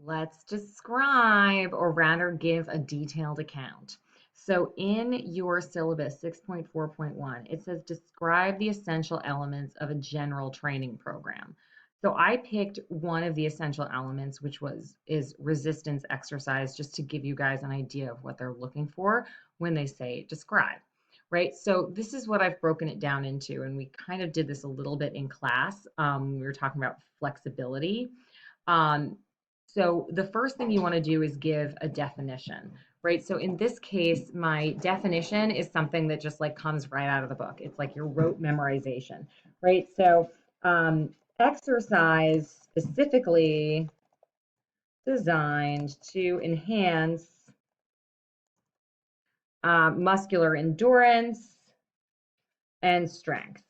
Let's describe, or rather give a detailed account. So in your syllabus 6.4.1, it says describe the essential elements of a general training program. So I picked one of the essential elements, which is resistance exercise, just to give you guys an idea of what they're looking for when they say describe, right? So this is what I've broken it down into, and we kind of did this a little bit in class. We were talking about flexibility. Um, so the first thing you want to do is give a definition, right? So in this case, my definition is something that just like comes right out of the book. It's like your rote memorization, right? So exercise specifically designed to enhance muscular endurance and strength.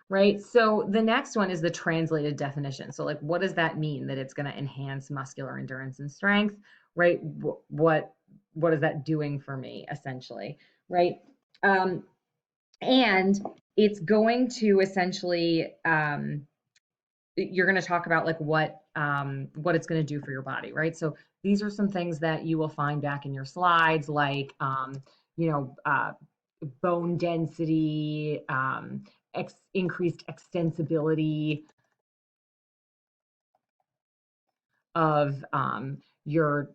Right. So the next one is the translated definition. So like, what does that mean? That it's going to enhance muscular endurance and strength, right? What is that doing for me, essentially, right? And it's going to essentially, you're going to talk about like what it's going to do for your body, right? So these are some things that you will find back in your slides, like you know, bone density, increased extensibility of your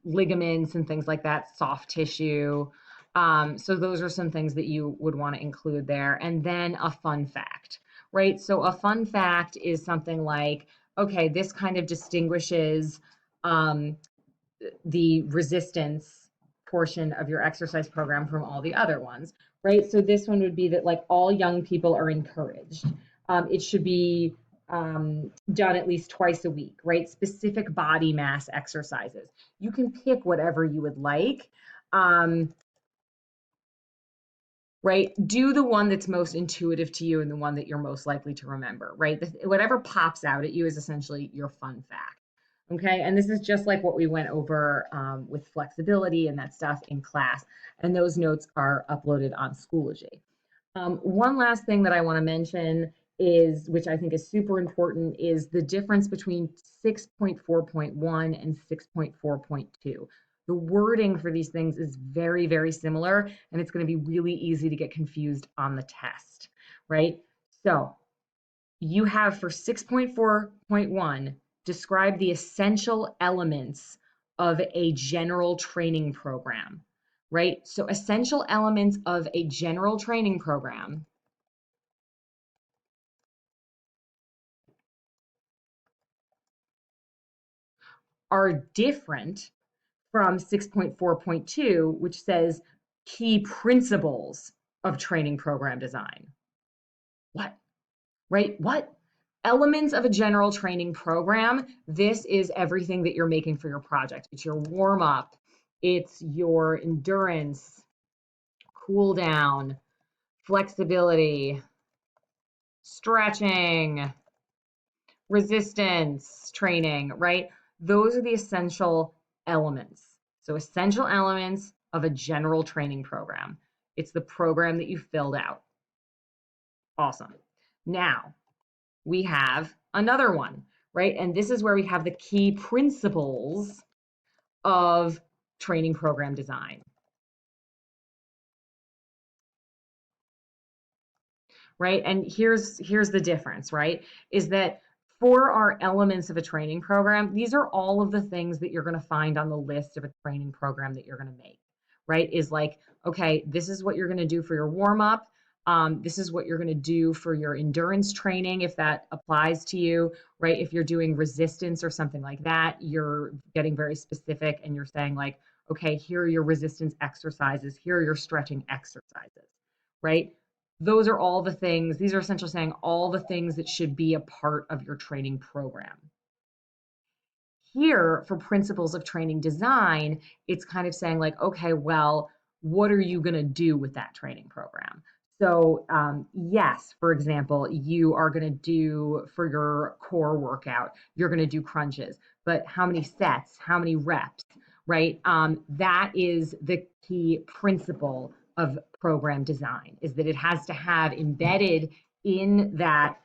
ligaments and things like that, soft tissue. So those are some things that you would want to include there. And then a fun fact, right? So a fun fact is something like, okay, this kind of distinguishes the resistance portion of your exercise program from all the other ones, right? So this one would be that like all young people are encouraged. It should be done at least twice a week, right? Specific body mass exercises. You can pick whatever you would like. Right? Do the one that's most intuitive to you and the one that you're most likely to remember, right? Whatever pops out at you is essentially your fun fact. Okay, and this is just like what we went over with flexibility and that stuff in class, and those notes are uploaded on Schoology. One last thing that I want to mention is, which I think is super important, is the difference between 6.4.1 and 6.4.2. The wording for these things is very, very similar, and it's going to be really easy to get confused on the test, right? So you have for 6.4.1, describe the essential elements of a general training program, right? So essential elements of a general training program are different from 6.4.2, which says key principles of training program design. What? Right? What? Elements of a general training program. This is everything that you're making for your project. It's your warm up, it's your endurance, cool down, flexibility, stretching, resistance training, right? Those are the essential elements. So, essential elements of a general training program. It's the program that you filled out. Awesome. Now, we have another one, right? And this is where we have the key principles of training program design. Right? And here's the difference, right? Is that for our elements of a training program, these are all of the things that you're going to find on the list of a training program that you're going to make, right? Is like, okay, this is what you're going to do for your warm up. This is what you're going to do for your endurance training, if that applies to you, right? If you're doing resistance or something like that, you're getting very specific and you're saying like, okay, here are your resistance exercises, here are your stretching exercises, right? Those are all the things, these are essentially saying all the things that should be a part of your training program. Here, for principles of training design, it's kind of saying like, okay, well, what are you going to do with that training program? So yes, for example, you are going to do for your core workout, you're going to do crunches, but how many sets, how many reps, right? That is the key principle of program design, is that it has to have embedded in that,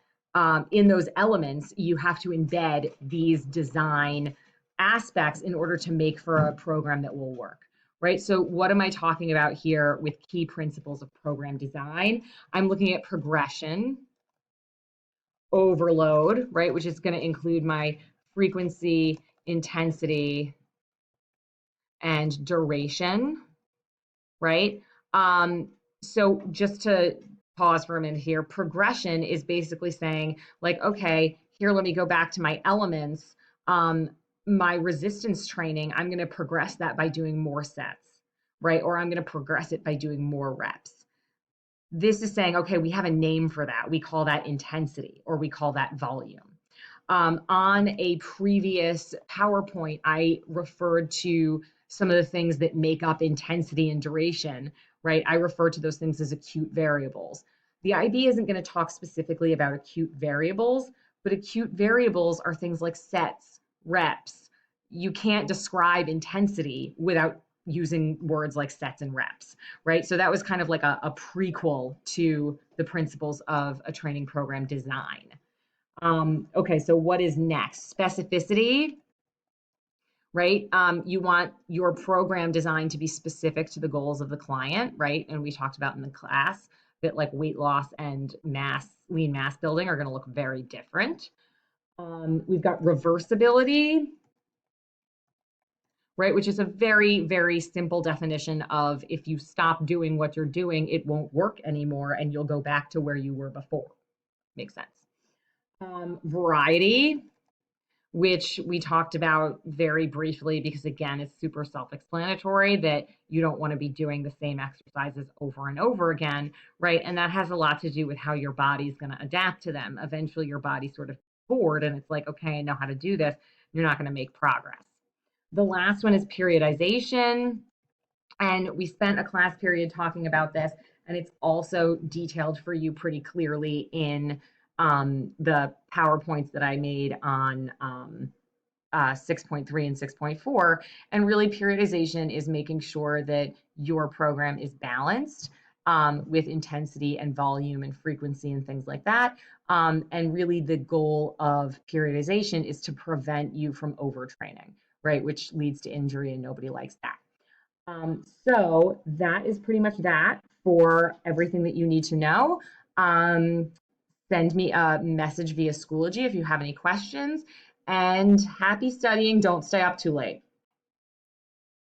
in those elements, you have to embed these design aspects in order to make for a program that will work, right? So what am I talking about here with key principles of program design? I'm looking at progression, overload, right, which is going to include my frequency, intensity, and duration, right? So just to pause for a minute here, progression is basically saying like, okay, here, let me go back to my elements. My resistance training, I'm going to progress that by doing more sets, right? Or I'm going to progress it by doing more reps. This is saying, okay, we have a name for that. We call that intensity, or we call that volume. On a previous PowerPoint, I referred to some of the things that make up intensity and duration, right? I refer to those things as acute variables. The IB isn't going to talk specifically about acute variables, but acute variables are things like sets, reps. You can't describe intensity without using words like sets and reps, right? So that was kind of like a prequel to the principles of a training program design. Okay, so what is next? Specificity, right? You want your program design to be specific to the goals of the client, right? And we talked about in the class that like weight loss and lean mass building are going to look very different. We've got reversibility, right? Which is a very, very simple definition of if you stop doing what you're doing, it won't work anymore and you'll go back to where you were before. Makes sense. Variety, which we talked about very briefly because again, it's super self-explanatory that you don't want to be doing the same exercises over and over again, right? And that has a lot to do with how your body's going to adapt to them. Eventually your body's sort of bored and it's like, okay, I know how to do this. You're not going to make progress. The last one is periodization. And we spent a class period talking about this, and it's also detailed for you pretty clearly in the PowerPoints that I made on 6.3 and 6.4. And really, periodization is making sure that your program is balanced with intensity and volume and frequency and things like that. And really, the goal of periodization is to prevent you from overtraining, right? Which leads to injury, and nobody likes that. So that is pretty much that for everything that you need to know. Send me a message via Schoology if you have any questions, and happy studying. Don't stay up too late.